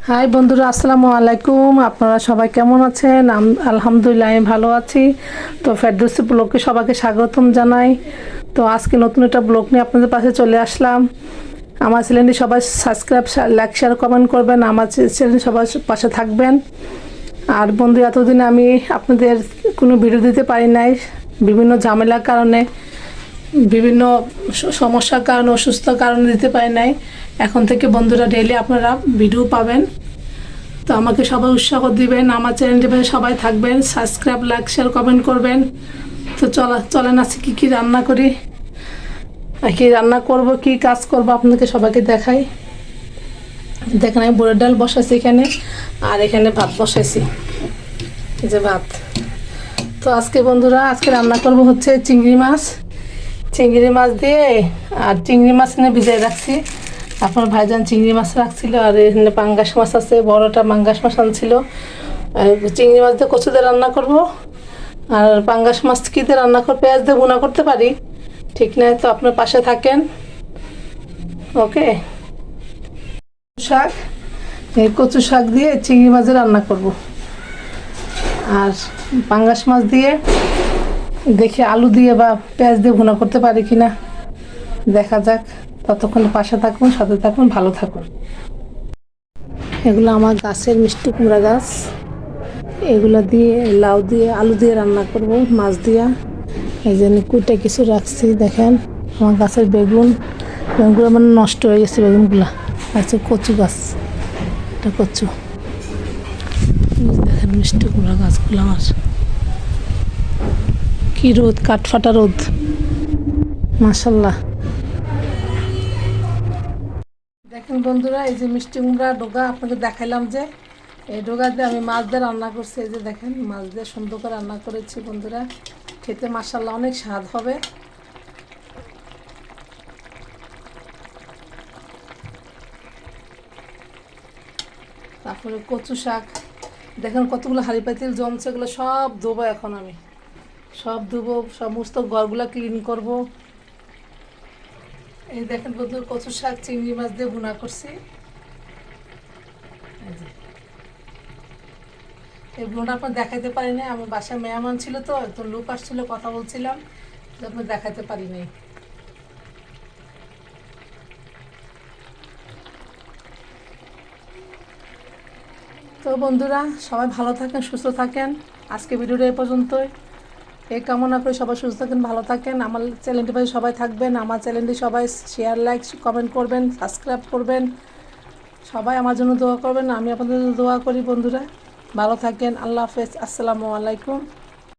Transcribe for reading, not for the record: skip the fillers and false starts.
High বন্ধুরা, আসসালামু আলাইকুম। আপনারা সবাই কেমন আছেন? আলহামদুলিল্লাহ আমি ভালো আছি। তো ফেরদৌসী ব্লগে সবাইকে স্বাগতম জানাই। তো আজকে নতুন একটা ব্লগ নিয়ে আপনাদের পাশে চলে আসলাম। আমার চ্যানেলটি সবাই সাবস্ক্রাইব, লাইক, শেয়ার, কমেন্ট করবেন। আমার চ্যানেল সবার পাশে থাকবেন। আর বন্ধু, এতদিন আমি আপনাদের কোনো ভিডিও দিতে পারি নাই, বিভিন্ন ঝামেলার কারণে, বিভিন্ন সমস্যার কারণে, অসুস্থতার কারণে দিতে পারি নাই। এখন থেকে বন্ধুরা ডেইলি আপনারা ভিডিও পাবেন। তো আমাকে সবাই উৎসাহ দিবেন, আমার চ্যানেলটি সবাই থাকবেন, সাবস্ক্রাইব, লাইক, শেয়ার, কমেন্ট করবেন। তো চলেন আজকে কী রান্না করি, কী রান্না করব, কী কাজ করব আপনাকে সবাইকে দেখাই। দেখেন আমি বোরের ডাল বসাইছি এখানে, আর এখানে ভাত বসাইছি, এই যে ভাত। তো আজকে বন্ধুরা রান্না করব হচ্ছে চিংড়ি মাছ দিয়ে, আর চিংড়ি মাছ এনে ভিজাই রাখছি। আপনার ভাইজান চিংড়ি মাছ রাখছিল, আর এখানে পাঙ্গাস মাছ আছে, বড়টা পাঙ্গাস মাছ আনছিল। আর চিংড়ি মাছ দিয়ে কচু দিয়ে রান্না করব, আর পাঙ্গাস মাছ কী দিয়ে রান্না করে, পেঁয়াজ দিয়ে ভুনা করতে পারি, ঠিক নাই। তো আপনার পাশে থাকেন, ওকে। এই কচু শাক দিয়ে চিংড়ি মাছ রান্না করব, আর পাঙ্গাস মাছ দিয়ে দেখি আলু দিয়ে বা পেঁয়াজ দিয়ে ভুনা করতে পারি কিনা, দেখা যাক। ততক্ষণ পাশে থাকুন, সাথে থাকুন, ভালো থাকুন। এগুলো আমার গাছের মিষ্টি কুমড়া গাছ, এগুলো দিয়ে লাউ দিয়ে আলু দিয়ে রান্না করব, মাছ দিয়া। এই জন্য কুইটা কিছু রাখছি। দেখেন আমার গাছের বেগুনগুলো মানে নষ্ট হয়ে গেছে বেগুনগুলো। আছে কচু গাছ, এটা কচু। দেখেন মিষ্টি কুমড়া গাছগুলো আমার, কি রোদ, কাঠফাটা রোদ, মাশাল্লাহ। দেখেন বন্ধুরা, এই যে মিষ্টি কুমড়া ডোগা আপনাকে দেখাইলাম, যে এই ডোগা দিয়ে আমি মাছ দিয়ে রান্না করছি। এই যে দেখেন মাছ দিয়ে সুন্দর করে রান্না করেছি বন্ধুরা, খেতে মাশাল্লাহ অনেক স্বাদ হবে। তারপরে কচু শাক, দেখেন কতগুলো হাঁড়ি পাতিল জমছে, এগুলো সব ধোবো। এখন আমি সব ধুবো, সমস্ত ঘরগুলো ক্লিন করব। এই দেখেন বন্ধুরা, কচু শাক চিংড়ি মাছ দিয়ে ভুনা করছি। এই ভুনাটা আপনার দেখাইতে পারি নাই, আমার বাসায় মেহমান ছিল, তো একটু লোক আসছিল, কথা বলছিলাম, আপনার দেখাইতে পারি নাই। তো বন্ধুরা সবাই ভালো থাকেন, সুস্থ থাকেন। আজকে ভিডিওটা এ পর্যন্তই। এই কামনা করে সবাই সুস্থ থাকেন, ভালো থাকেন। আমার চ্যানেলটি ভাই সবাই থাকবেন, আমার চ্যানেলটি সবাই শেয়ার, লাইক, কমেন্ট করবেন, সাবস্ক্রাইব করবেন। সবাই আমার জন্য দোয়া করবেন, আমি আপনাদের জন্য দোয়া করি। বন্ধুরা ভালো থাকেন, আল্লাহ হাফেজ, আসসালামু আলাইকুম।